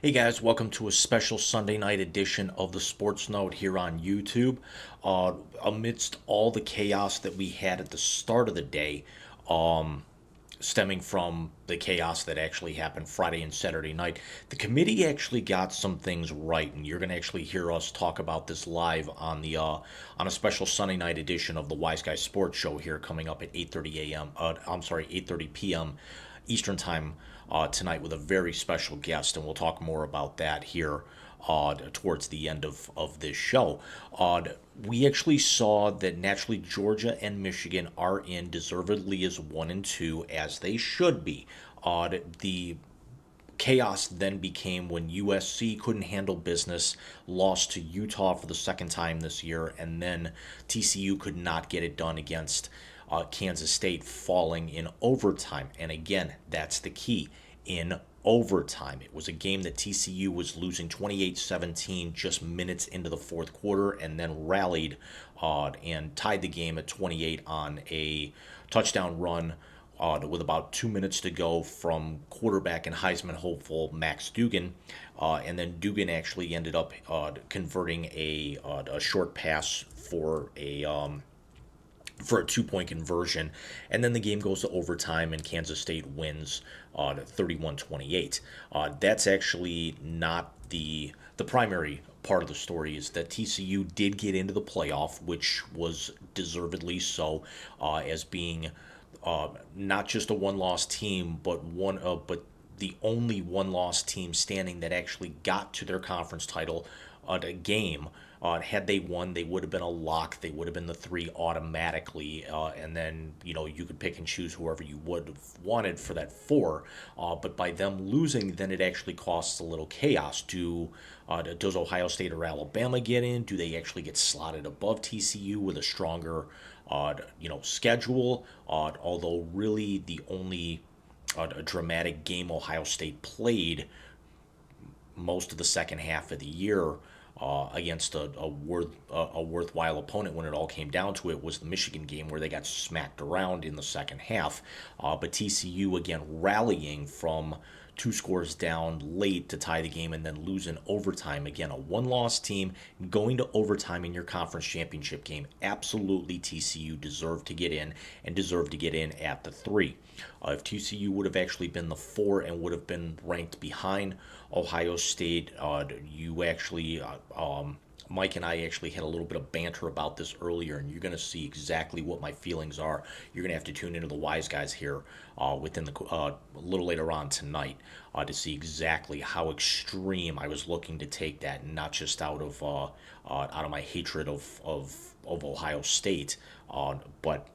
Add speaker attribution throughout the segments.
Speaker 1: Hey guys, welcome to a special Sunday night edition of the Sports Note here on YouTube. Amidst all the chaos that we had at the start of the day, stemming from the chaos that actually happened Friday and Saturday night, the committee actually got some things right, and you're going to actually hear us talk about this live on a special Sunday night edition of the Wise Guy Sports Show here coming up at 8:30 a.m. I'm sorry, 8:30 p.m. Eastern Time tonight with a very special guest, and we'll talk more about that here towards the end of this show. We actually saw that naturally Georgia and Michigan are in deservedly as 1 and 2, as they should be. The chaos then became when USC couldn't handle business, lost to Utah for the second time this year, and then TCU could not get it done against Kansas State, falling in overtime. And again, that's the key. In overtime, it was a game that TCU was losing 28-17 just minutes into the fourth quarter, and then rallied and tied the game at 28 on a touchdown run with about 2 minutes to go from quarterback and Heisman hopeful Max Duggan. And then Duggan actually ended up converting a short pass for a 2 point conversion. And then the game goes to overtime, and Kansas State wins 31-28. That's actually not the primary part of the story. Is that TCU did get into the playoff, which was deservedly so, as being not just a one-loss team, but the only one-loss team standing that actually got to their conference title game. Had they won, they would have been a lock. They would have been the three automatically, and then you could pick and choose whoever you would have wanted for that four. But by them losing, then it actually costs a little chaos. Does Ohio State or Alabama get in? Do they actually get slotted above TCU with a stronger, schedule? Although really the only dramatic game Ohio State played most of the second half of the year against a worthwhile opponent when it all came down to it was the Michigan game, where they got smacked around in the second half. But TCU again rallying from two scores down late to tie the game and then lose in overtime. Again, a one-loss team going to overtime in your conference championship game. Absolutely, TCU deserved to get in, and deserved to get in at the 3. If TCU would have actually been the 4 and would have been ranked behind Ohio State, Mike and I actually had a little bit of banter about this earlier, and you're going to see exactly what my feelings are. You're going to have to tune into the Wise Guys here within a little later on tonight to see exactly how extreme I was looking to take that, and not just out of my hatred of Ohio State, but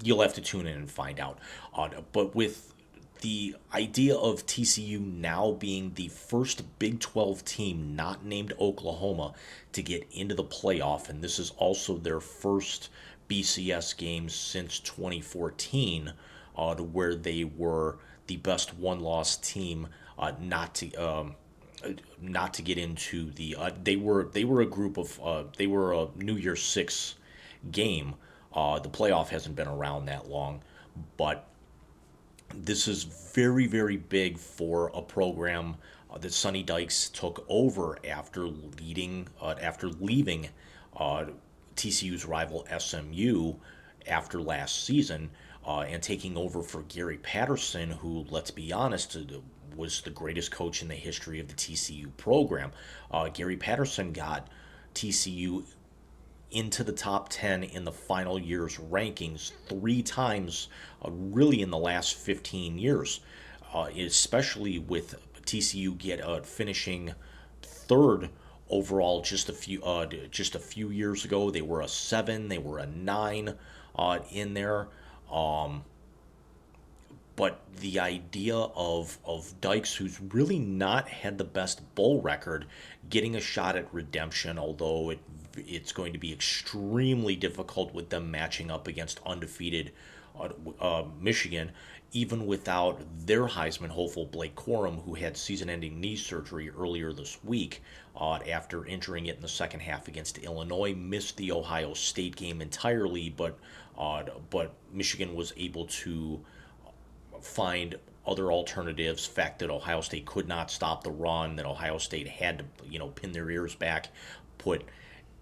Speaker 1: you'll have to tune in and find out. But with the idea of TCU now being the first Big 12 team not named Oklahoma to get into the playoff, and this is also their first BCS game since 2014, where they were the best one-loss team not to get into the. They were a group of they were a New Year's Six game. The playoff hasn't been around that long, but this is very, very big for a program that Sonny Dykes took over after leaving TCU's rival SMU after last season, and taking over for Gary Patterson, who, let's be honest, was the greatest coach in the history of the TCU program. Gary Patterson got TCU into the top 10 in the final year's rankings 3 times, really in the last 15 years, especially with TCU finishing third overall just a few years ago. They were a 7, they were a 9 in there. But the idea of Dykes, who's really not had the best bowl record, getting a shot at redemption, although it's going to be extremely difficult with them matching up against undefeated Michigan, even without their Heisman hopeful Blake Corum, who had season-ending knee surgery earlier this week after injuring it in the second half against Illinois. Missed the Ohio State game entirely, but Michigan was able to find other alternatives, fact that Ohio State could not stop the run, that Ohio State had to, pin their ears back, put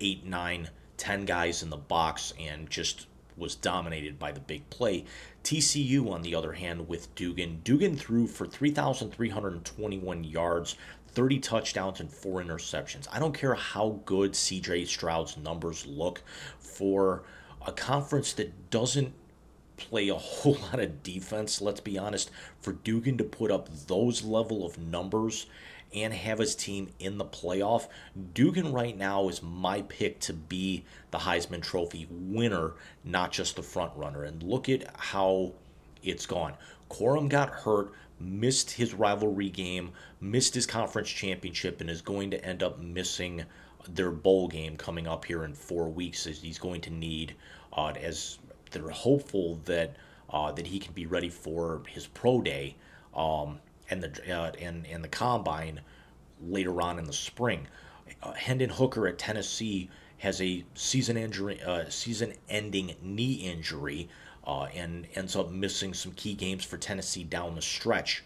Speaker 1: 8, 9, 10 guys in the box, and just was dominated by the big play. TCU, on the other hand, with Dugan. Dugan threw for 3,321 yards, 30 touchdowns, and 4 interceptions. I don't care how good CJ Stroud's numbers look for a conference that doesn't play a whole lot of defense, let's be honest. For Dugan to put up those level of numbers and have his team in the playoff, Dugan right now is my pick to be the Heisman Trophy winner, not just the front runner. And look at how it's gone. Corum got hurt, missed his rivalry game, missed his conference championship, and is going to end up missing their bowl game coming up here in 4 weeks, as he's going to need, as they're hopeful that that he can be ready for his pro day, and the combine later on in the spring. Hendon Hooker at Tennessee has a season-ending knee injury, and ends up missing some key games for Tennessee down the stretch.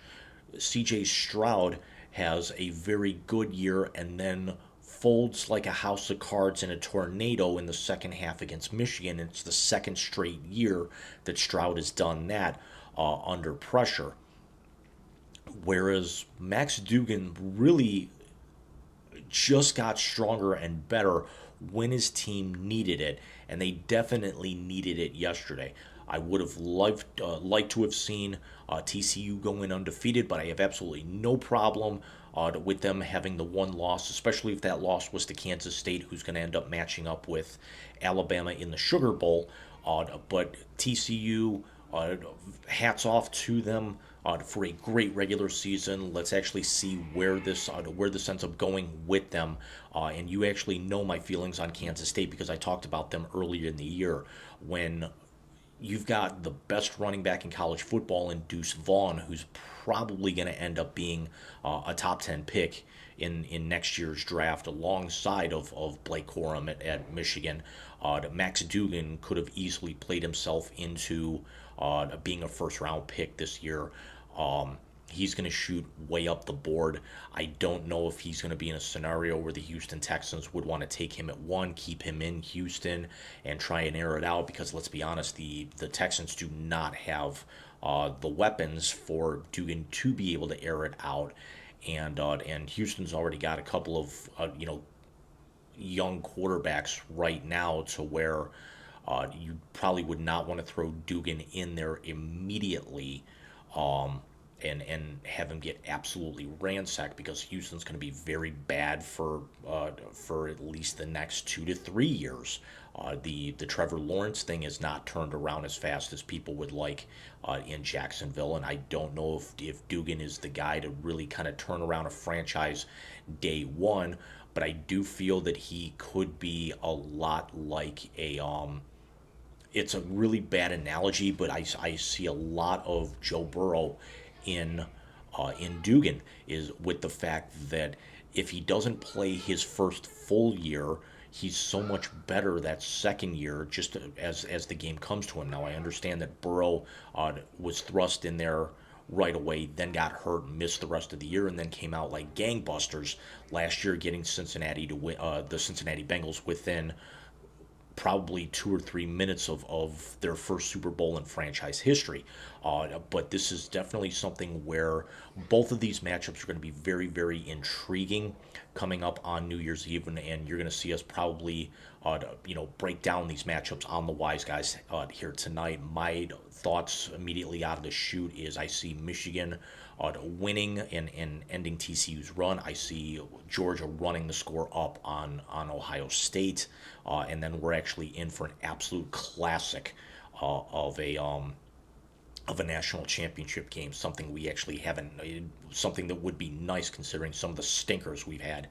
Speaker 1: C.J. Stroud has a very good year and then folds like a house of cards in a tornado in the second half against Michigan. And it's the second straight year that Stroud has done that under pressure. Whereas Max Dugan really just got stronger and better when his team needed it, and they definitely needed it yesterday. I would have liked to have seen TCU go in undefeated, but I have absolutely no problem with them having the one loss, especially if that loss was to Kansas State, who's going to end up matching up with Alabama in the Sugar Bowl. But TCU, hats off to them for a great regular season. Let's actually see where this ends up going with them. And you actually know my feelings on Kansas State because I talked about them earlier in the year when you've got the best running back in college football in Deuce Vaughn, who's probably going to end up being a top 10 pick in next year's draft alongside of Blake Corum at Michigan. Max Dugan could have easily played himself into being a first round pick this year. He's going to shoot way up the board. I don't know if he's going to be in a scenario where the Houston Texans would want to take him at 1, keep him in Houston, and try and air it out, because let's be honest, the Texans do not have the weapons for Dugan to be able to air it out. And Houston's already got a couple of young quarterbacks right now to where you probably would not want to throw Dugan in there immediately. And have him get absolutely ransacked, because Houston's going to be very bad for at least the next 2 to 3 years. The Trevor Lawrence thing is not turned around as fast as people would like in Jacksonville, and I don't know if Dugan is the guy to really kind of turn around a franchise day one. But I do feel that he could be a lot like it's a really bad analogy, but I see a lot of Joe Burrow in Dugan, is with the fact that if he doesn't play his first full year, he's so much better that second year, just as the game comes to him. Now, I understand that Burrow was thrust in there right away, then got hurt, missed the rest of the year, and then came out like gangbusters last year, getting Cincinnati to win, the Cincinnati Bengals within probably 2 or 3 minutes of their first Super Bowl in franchise history. But this is definitely something where both of these matchups are going to be very, very intriguing coming up on New Year's Eve, and you're going to see us probably, break down these matchups on the Wise Guys here tonight. My thoughts immediately out of the chute is I see Michigan winning and ending TCU's run. I see Georgia running the score up on Ohio State, and then we're actually in for an absolute classic of a national championship game. Something we actually haven't. Something that would be nice considering some of the stinkers we've had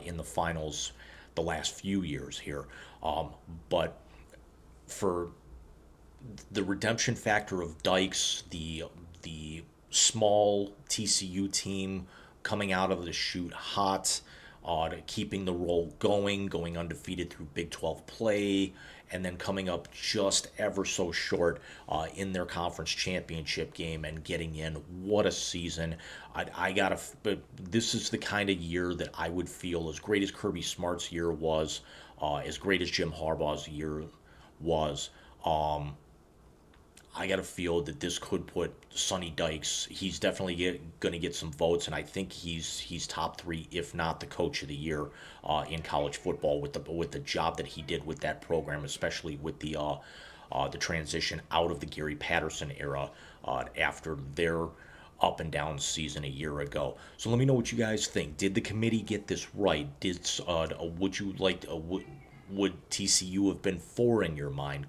Speaker 1: in the finals the last few years here. But for the redemption factor of Dykes, the small TCU team coming out of the chute hot, keeping the roll going undefeated through Big 12 play, and then coming up just ever so short in their conference championship game and getting in. What a season! I gotta. But this is the kind of year that I would feel, as great as Kirby Smart's year was, as great as Jim Harbaugh's year was. I got to feel that this could put Sonny Dykes. He's definitely going to get some votes, and I think he's top three, if not the coach of the year in college football with the job that he did with that program, especially with the transition out of the Gary Patterson era after their up and down season a year ago. So let me know what you guys think. Did the committee get this right? Would you like would TCU have been four in your mind?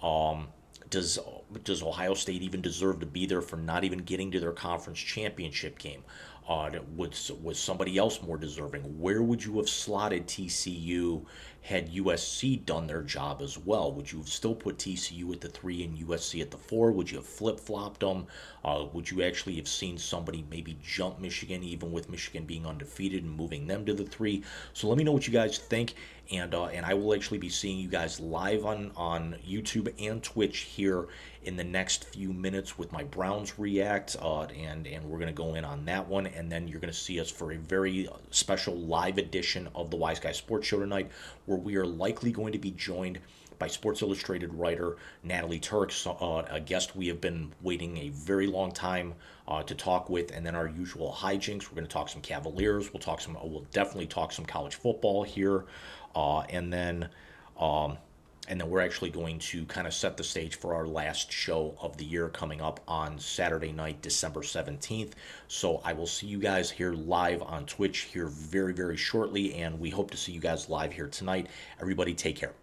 Speaker 1: Um, does does Ohio State even deserve to be there for not even getting to their conference championship game? Was somebody else more deserving? Where would you have slotted TCU had USC done their job as well? Would you have still put TCU at the three and USC at the four? Would you have flip flopped them? Would you actually have seen somebody maybe jump Michigan, even with Michigan being undefeated, and moving them to the three? So let me know what you guys think, and I will actually be seeing you guys live on YouTube and Twitch here in the next few minutes with my Browns react, and we're gonna go in on that one, and then you're gonna see us for a very special live edition of the Wise Guy Sports Show tonight, where we are likely going to be joined by Sports Illustrated writer Natalie Turks, a guest we have been waiting a very long time to talk with, and then our usual hijinks. We're going to talk some Cavaliers. We'll definitely talk some college football here, and then. And then we're actually going to kind of set the stage for our last show of the year coming up on Saturday night, December 17th. So I will see you guys here live on Twitch here very, very shortly. And we hope to see you guys live here tonight. Everybody take care.